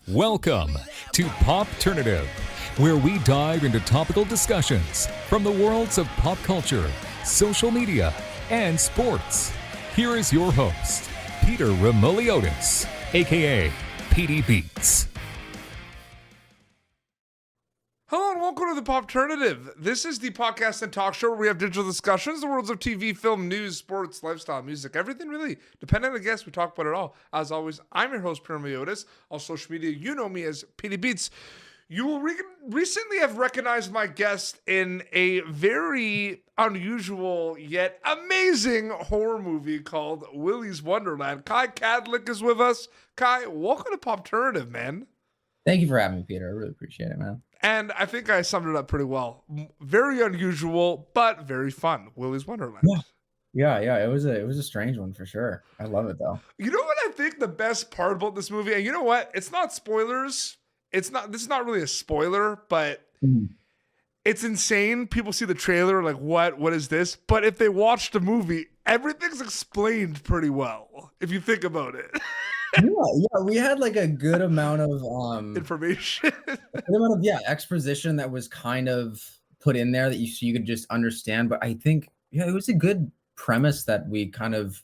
Welcome to Popternative, where we dive into topical discussions from the worlds of pop culture, social media, and sports. Here is your host, Peter Remoliotis, aka PD Beats. Hello and welcome to the Popternative. This is the podcast and talk show where we have digital discussions, the worlds of TV, film, news, sports, lifestyle, music, everything really. Depending on the guest, we talk about it all. As always, I'm your host, Peter Remoliotis. On social media, you know me as PD Beats. You will recently have recognized my guest in a very unusual yet amazing horror movie called Willys Wonderland. Kai Kadlec is with us. Kai, welcome to Popternative, man. Thank you for having me, Peter. I really appreciate it, man. And I think I summed it up pretty well. Very unusual, but very fun. Willys Wonderland. Yeah. It was a strange one for sure. I love it though. You know what I think the best part about this movie, and you know what? It's not spoilers. This is not really a spoiler, but it's insane. People see the trailer like, what is this? But if they watch the movie, everything's explained pretty well, if you think about it. Yeah, we had like a good amount of information. Exposition that was kind of put in there that you could just understand. But I think it was a good premise that we kind of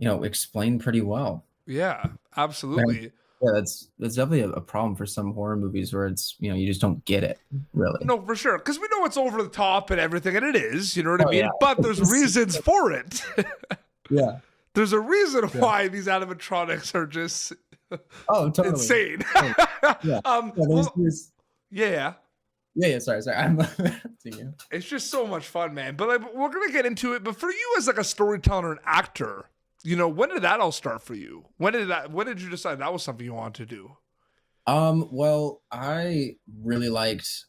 explained pretty well. Yeah, absolutely. Yeah, that's definitely a problem for some horror movies where it's you just don't get it really. No, for sure, because we know it's over the top and everything, and it is. You know what I mean? Yeah. But there's reasons for it. Yeah. There's a reason why these animatronics are just totally insane. Yeah. Sorry. I'm you. It's just so much fun, man. But we're gonna get into it. But for you as like a storyteller and actor, when did that all start for you? When did you decide that was something you wanted to do? Well, I really liked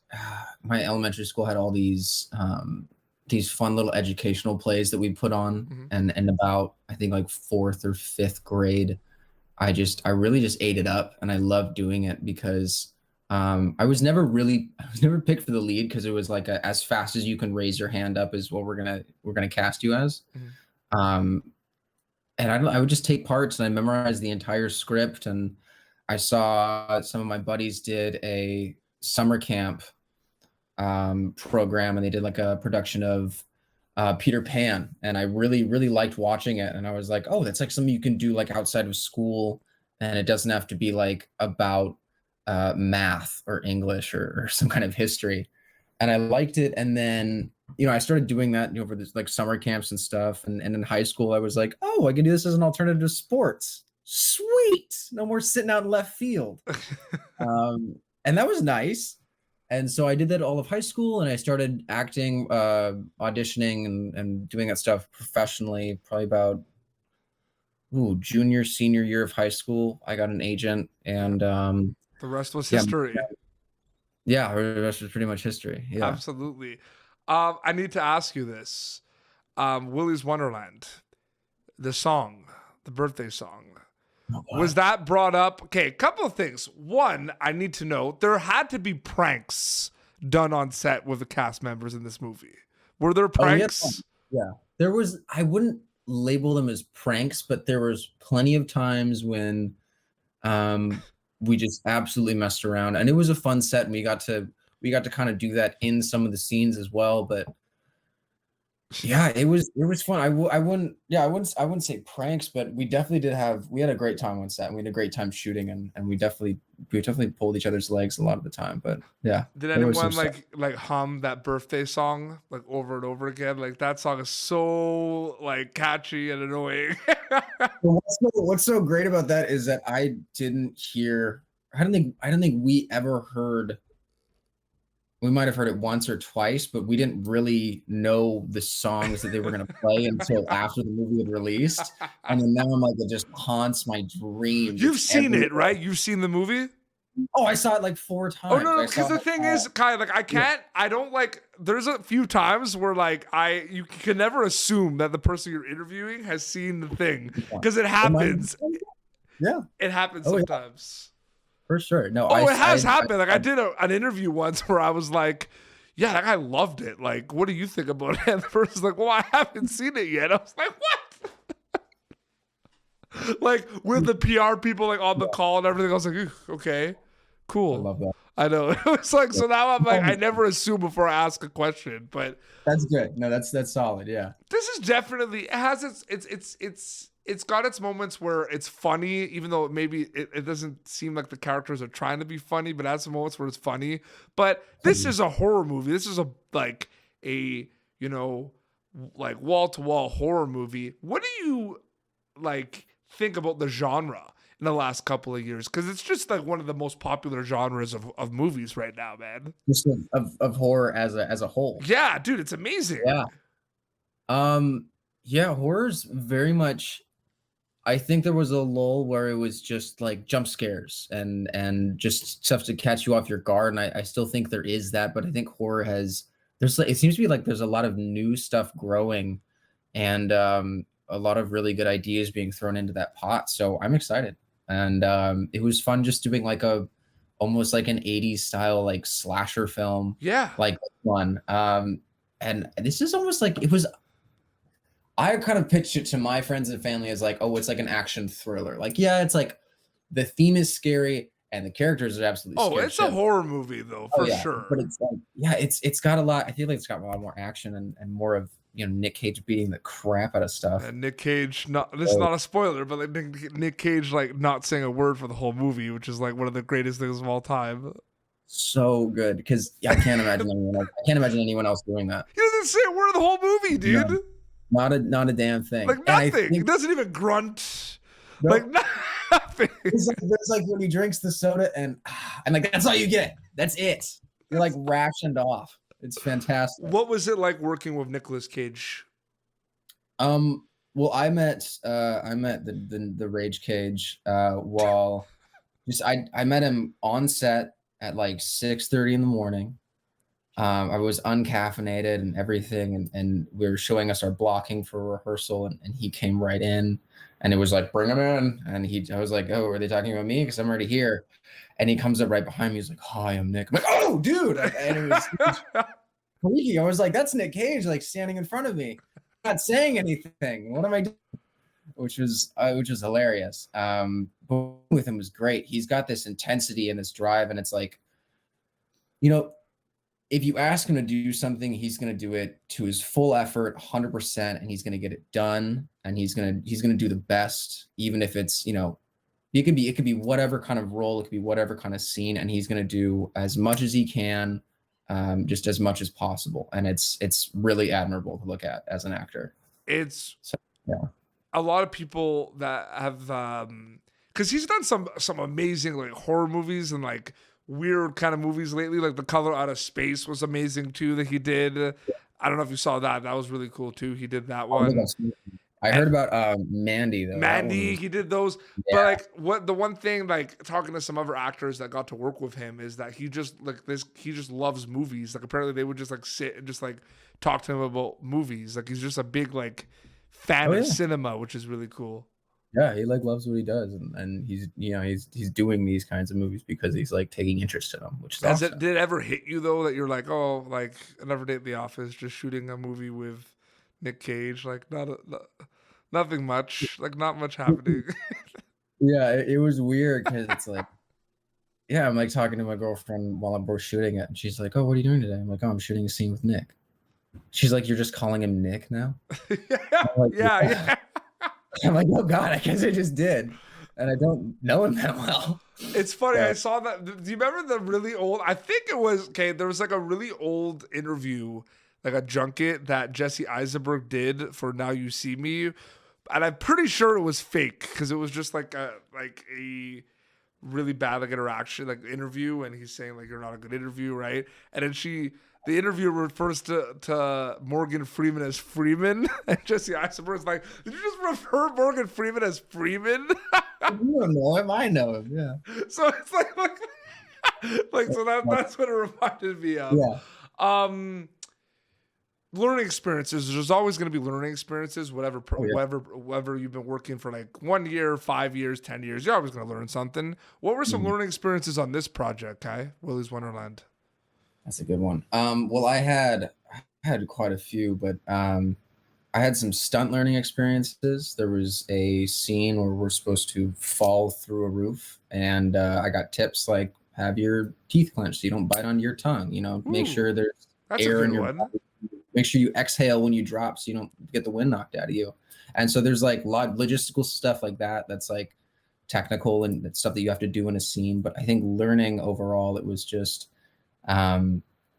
my elementary school had all these fun little educational plays that we put on, and about I think like 4th or 5th grade, I really just ate it up, and I loved doing it because I was never picked for the lead because it was like as fast as you can raise your hand up is what we're gonna cast you as, and I would just take parts and I memorized the entire script, and I saw some of my buddies did a summer camp program, and they did like a production of Peter Pan, and I really liked watching it, and I was like, oh, that's like something you can do like outside of school, and it doesn't have to be like about math or English or some kind of history, and I liked it. And then I started doing that over this like summer camps and stuff, and in high school I was like, oh, I can do this as an alternative to sports. Sweet, no more sitting out in left field. And that was nice. And so I did that all of high school, and I started acting, auditioning, and doing that stuff professionally. Probably about junior, senior year of high school, I got an agent, and the rest was history. Yeah, the rest was pretty much history. Yeah, absolutely. I need to ask you this: Willys Wonderland, the song, the birthday song. Was that brought up? Okay, a couple of things. One, I need to know, there had to be pranks done on set with the cast members in this movie. Were there pranks? Yeah. There was, I wouldn't label them as pranks, but there was plenty of times when we just absolutely messed around, and it was a fun set, and we got to kind of do that in some of the scenes as well. But yeah, it was fun. I wouldn't say pranks, but we definitely had a great time on set. We had a great time shooting, and we definitely pulled each other's legs a lot of the time. But yeah. Did anyone like hum that birthday song like over and over again? Like that song is so like catchy and annoying. What's so great about that is that I don't think we ever heard. We might have heard it once or twice, but we didn't really know the songs that they were going to play until after the movie had released. And then now I'm like, it just haunts my dreams. You've seen it, right? You've seen the movie? Oh, I saw it like 4 times. Oh, no, because the thing is, Kai, like I don't like, there's a few times where like you can never assume that the person you're interviewing has seen the thing because it happens. Yeah. It happens sometimes. For sure. No. Oh, it has happened. Like I did an interview once where I was like, yeah, that guy loved it. Like, what do you think about it? And the person's like, well, I haven't seen it yet. I was like, what? Like with the PR people like on the call and everything. I was like, "Ew, okay, I cool. love that. I know. It was like, so now I'm like, I Um, never assume before I ask a question, but That's good. No, that's solid. Yeah. this is definitely, it has it's got its moments where it's funny, even though maybe it doesn't seem like the characters are trying to be funny, but it has some moments where it's funny. But this is a horror movie. This is a, you know, like wall to wall horror movie. What do you like think about the genre in the last couple of years? Because it's just like one of the most popular genres of movies right now, man. Just of horror as a whole. Yeah, dude, it's amazing. Yeah. Yeah, horror's very much. I think there was a lull where it was just like jump scares and just stuff to catch you off your guard. And I still think there is that, but I think horror there's it seems to be like there's a lot of new stuff growing and a lot of really good ideas being thrown into that pot. So I'm excited. And it was fun just doing like almost like an 80s style like slasher film. Yeah. Like one. And this is almost like I kind of pitched it to my friends and family as like, oh, it's like an action thriller. Like, yeah, it's like the theme is scary and the characters are absolutely Oh, scary. it's a horror movie though, for sure. But it's like, yeah, it's got a lot. I feel like it's got a lot more action and more of, Nick Cage beating the crap out of stuff. And Nick Cage, this is not a spoiler, but like Nick Cage like not saying a word for the whole movie, which is like one of the greatest things of all time. So good because I can't imagine anyone else doing that. He doesn't say a word of the whole movie, dude. No. Not a damn thing. Like nothing. He doesn't even grunt. Nope. Like nothing. It's like when he drinks the soda and like that's all you get. That's it. You're like rationed off. It's fantastic. What was it like working with Nicolas Cage? Well, I met the Rage Cage while I met him on set at like 6:30 in the morning. I was uncaffeinated and everything, and we were showing us our blocking for rehearsal, and he came right in, and it was like, bring him in, and I was like, oh, are they talking about me? Because I'm already here, and he comes up right behind me. He's like, hi, I'm Nick. I'm like, oh, dude, and it was freaky. I was like, that's Nick Cage, like standing in front of me, not saying anything. What am I doing? Which was hilarious. But with him was great. He's got this intensity and this drive, and it's like, if you ask him to do something, he's going to do it to his full effort, 100%, and he's going to get it done. And he's going to do the best, even if it's, it could be whatever kind of role, it could be whatever kind of scene, and he's going to do as much as he can, just as much as possible. And it's really admirable to look at as an actor. A lot of people that have, because he's done some amazing like horror movies and like weird kind of movies lately, like The Color Out of Space was amazing too that he did. I don't know if you saw that was really cool too. He did that one. I heard about Mandy though. Mandy, he did those. Yeah. But the one thing, like talking to some other actors that got to work with him, is that he just loves movies. Like apparently they would just like sit and just like talk to him about movies. Like he's just a big like fan of cinema, which is really cool. Yeah, he like loves what he does, and he's he's doing these kinds of movies because he's like taking interest in them, which is awesome. Did it ever hit you though that you're like, oh, like Another Day at the Office, just shooting a movie with Nick Cage, like nothing much, like not much happening. Yeah, it was weird because it's like, yeah, I'm like talking to my girlfriend while we're shooting it, and she's like, oh, what are you doing today? I'm like, oh, I'm shooting a scene with Nick. She's like, you're just calling him Nick now? Yeah. I'm like, oh God, I guess I just did. And I don't know him that well. It's funny. I saw that. Do you remember the really old, I think it was, there was like a really old interview, like a junket that Jesse Eisenberg did for Now You See Me. And I'm pretty sure it was fake because it was just like a really bad like interaction, like interview. And he's saying like, you're not a good interview, right? And then the interviewer refers to Morgan Freeman as Freeman, and Jesse Eisenberg's like, did you just refer Morgan Freeman as Freeman? You don't know him, I know him, yeah. So it's like so that's what it reminded me of. Yeah. Learning experiences. There's always going to be learning experiences, whatever you've been working for like 1 year, 5 years, 10 years, you're always going to learn something. What were some learning experiences on this project, Kai? Willys Wonderland. That's a good one. Well, I had quite a few, but I had some stunt learning experiences. There was a scene where we're supposed to fall through a roof, and I got tips like have your teeth clenched so you don't bite onto your tongue. You know, make Ooh, sure there's that's a air in good your one. body. Make sure you exhale when you drop so you don't get the wind knocked out of you. And so there's like a lot of logistical stuff like that. That's like technical and stuff that you have to do in a scene. But I think learning overall, it was just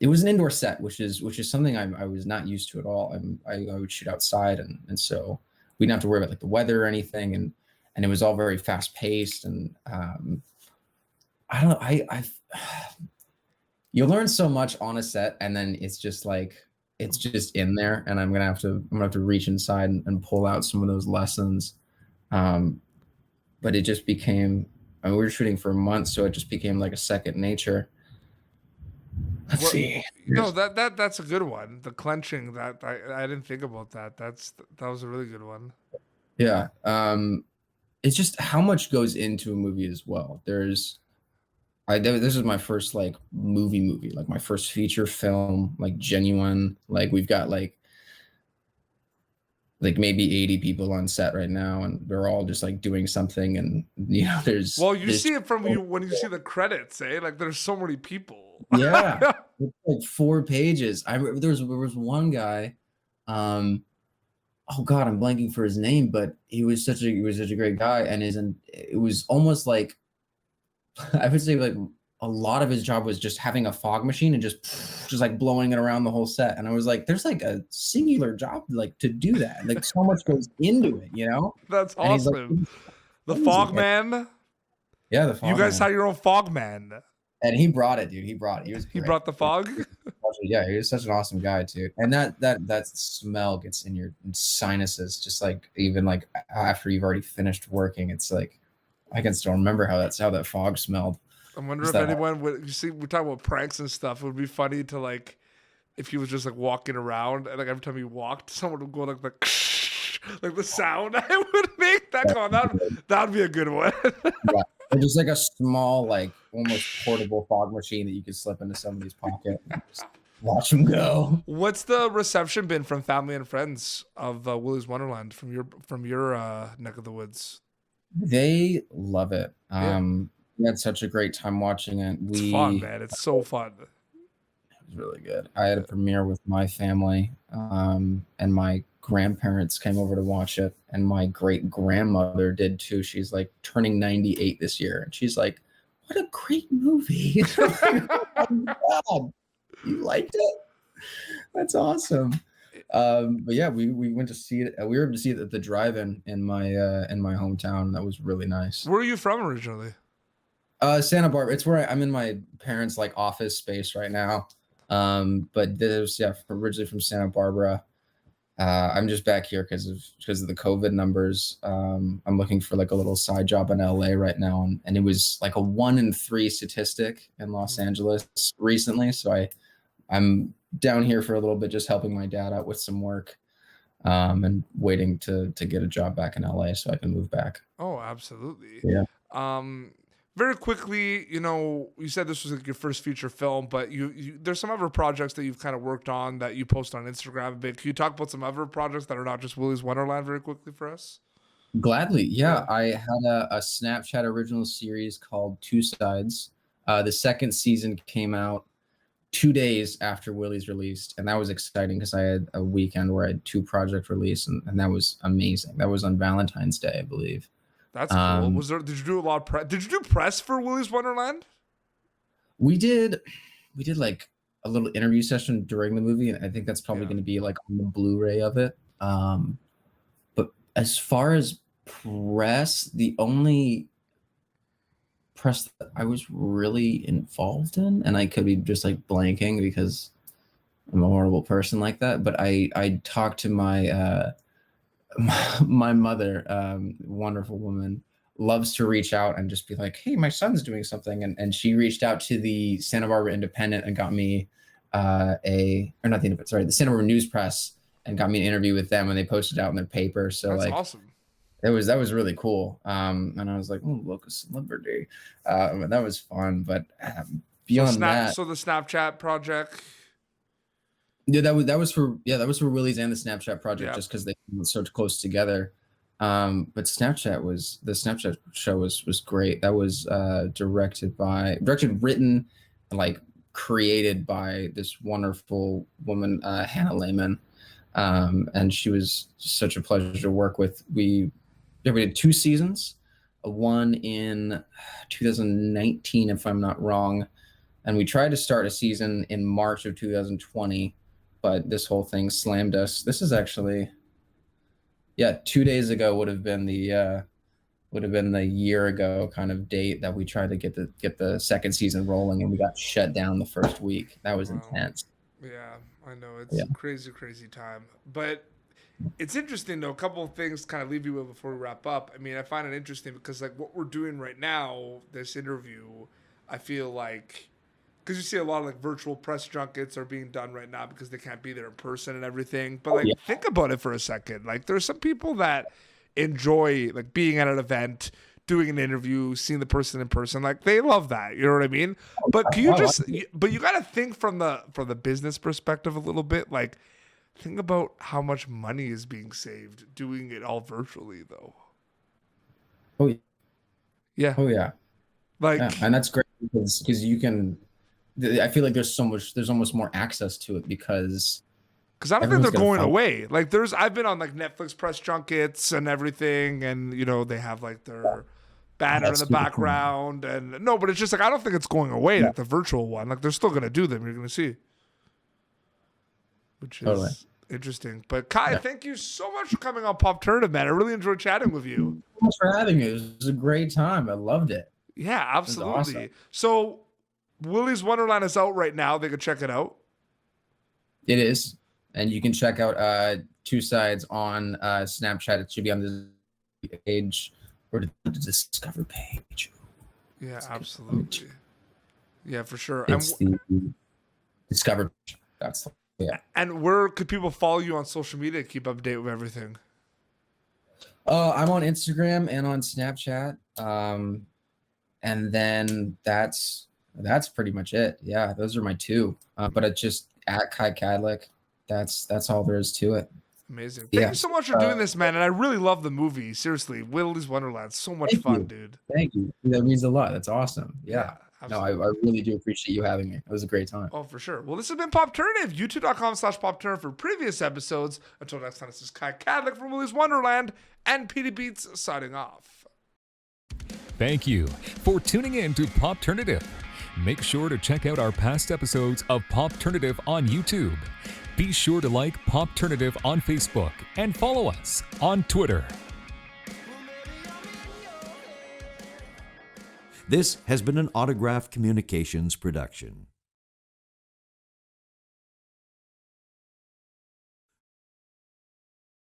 it was an indoor set, which is something I was not used to at all. I would shoot outside, and so we didn't have to worry about like the weather or anything, and it was all very fast paced. And I don't know, I you learn so much on a set, and then it's just like it's just in there, and I'm gonna have to reach inside and pull out some of those lessons. But it just became. I mean, we were shooting for months, so it just became like a second nature. Let's What, see. no, that's a good one. The clenching, that I didn't think about that. That was a really good one. Yeah. It's just how much goes into a movie as well. This is my first like movie, like my first feature film, like genuine. Like we've got like maybe 80 people on set right now, and they're all just like doing something. And you know, Well, you there's see it from you when you see the credits, eh? Like there's so many people. yeah, it's like 4 pages. There was one guy, oh God, I'm blanking for his name, but he was such a great guy, and it was almost like I would say like a lot of his job was just having a fog machine and just like blowing it around the whole set. And I was like, there's like a singular job like to do that. Like so much goes into it, you know? That's And he's like, awesome. The crazy. fog man. Yeah, the fog You guys man. had your own fog man. And he brought it, dude. He brought it. He was He great. brought the fog. Yeah, he was such an awesome guy too. And that smell gets in your sinuses, just like even like after you've already finished working. It's like I can still remember how that fog smelled. I wonder Just if that anyone would. You see, we're talking about pranks and stuff. It would be funny to like if he was just like walking around and like every time he walked, someone would go like the like the sound I would make. That would be a good one. yeah. Or just like a small, like almost portable fog machine that you could slip into somebody's pocket and just watch them go. What's the reception been from family and friends of Willys Wonderland from your neck of the woods? They love it. Yeah. We had such a great time watching it. It's fun, man. It's so fun. It was really good. I had a premiere with my family, and my grandparents came over to watch it, and my great grandmother did too. She's like turning 98 this year, and she's like, "What a great movie!" Oh my God, you liked it? That's awesome. But yeah, we went to see it. We were able to see it at the drive-in in my hometown. That was really nice. Where are you from originally? Santa Barbara. It's where I'm in my parents' like office space right now. But there's originally from Santa Barbara. I'm just back here because of the COVID numbers. I'm looking for like a little side job in LA right now, and it was like a 1 in 3 statistic in Los Angeles recently. So I'm down here for a little bit, just helping my dad out with some work, and waiting to get a job back in LA so I can move back. Oh, absolutely. Yeah. Very quickly, you said this was like your first feature film, but you there's some other projects that you've kind of worked on that you post on Instagram a bit. Can you talk about some other projects that are not just Willys Wonderland very quickly for us? Gladly. Yeah. I had a Snapchat original series called Two Sides. The second season came out 2 days after Willys released, and that was exciting because I had a weekend where I had 2 projects released, and that was amazing. That was on Valentine's Day, I believe. That's cool. Did you do a lot of did you do press for Willys Wonderland? We did like a little interview session during the movie, and I think that's probably Yeah. going to be like on the Blu-ray of it. But as far as press, the only press that I was really involved in, and I could be just like blanking because I'm a horrible person like that, but I talked to my my mother, wonderful woman, loves to reach out and just be like, "Hey, my son's doing something," and she reached out to the Santa Barbara Independent and got me the Santa Barbara News Press, and got me an interview with them, and they posted it out in their paper. So That's like awesome. that was really cool. And I was like, "Oh, look, a celebrity!" And that was fun. But beyond that, So the Snapchat project. Yeah, that was for Willys and the Snapchat project, Yeah. just because they were so close together. But the Snapchat show was great. That was directed, written, and like created by this wonderful woman, Hannah Lehman. And she was such a pleasure to work with. We did 2 seasons, one in 2019, if I'm not wrong, and we tried to start a season in March of 2020, but this whole thing slammed us. This is actually, 2 days ago would have been the year ago kind of date that we tried to get the second season rolling, and we got shut down the first week. That was Wow. intense. Yeah, I know it's Yeah. crazy time, but it's interesting though. A couple of things kind of leave you with before we wrap up. I mean, I find it interesting because like what we're doing right now, this interview, I feel like because you see a lot of like virtual press junkets are being done right now because they can't be there in person and everything. But like Yeah. think about it for a second. Like there's some people that enjoy like being at an event, doing an interview, seeing the person in person. Like they love that. You know what I mean? But can you but you got to think from the business perspective a little bit. Like think about how much money is being saved doing it all virtually though. Oh Yeah. oh yeah. Like Yeah, and that's great because you can. I feel like there's almost more access to it because I don't think they're everyone's gonna going find- away. Like I've been on like Netflix press junkets and everything, and you know they have like their banner in That's the super cool. background, and no, but it's just like I don't think it's going away. Like the virtual one, like they're still gonna do them. You're gonna see, which is Totally. interesting. But Kai, thank you so much for coming on Popternative, man. I really enjoyed chatting with you. Thanks for having me. It was a great time. I loved it. Yeah, absolutely. awesome. So, Willys Wonderland is out right now. They can check it out. It is, and you can check out 2 sides on Snapchat. It should be on the page or the Discover page. Yeah, absolutely. Yeah, for sure. It's the Discover. That's And where could people follow you on social media to keep up to date with everything? I'm on Instagram and on Snapchat. And then that's pretty much it. Yeah, those are my 2. But it's just at Kai Kadlec. That's all there is to it. Amazing. Thank Yeah. you so much for doing this, man. And I really love the movie. Seriously, Willys Wonderland. So much Thank fun, you. dude. Thank you. That means a lot. That's awesome. Yeah. No, I absolutely. really do appreciate you having me. It was a great time. Oh, for sure. Well, this has been Popternative. YouTube.com/Popternative for previous episodes. Until next time, this is Kai Kadlec from Willys Wonderland and Petey Beats signing off. Thank you for tuning in to Popternative. Make sure to check out our past episodes of Popternative on YouTube. Be sure to like Popternative on Facebook and follow us on Twitter. This has been an Autograph Communications production.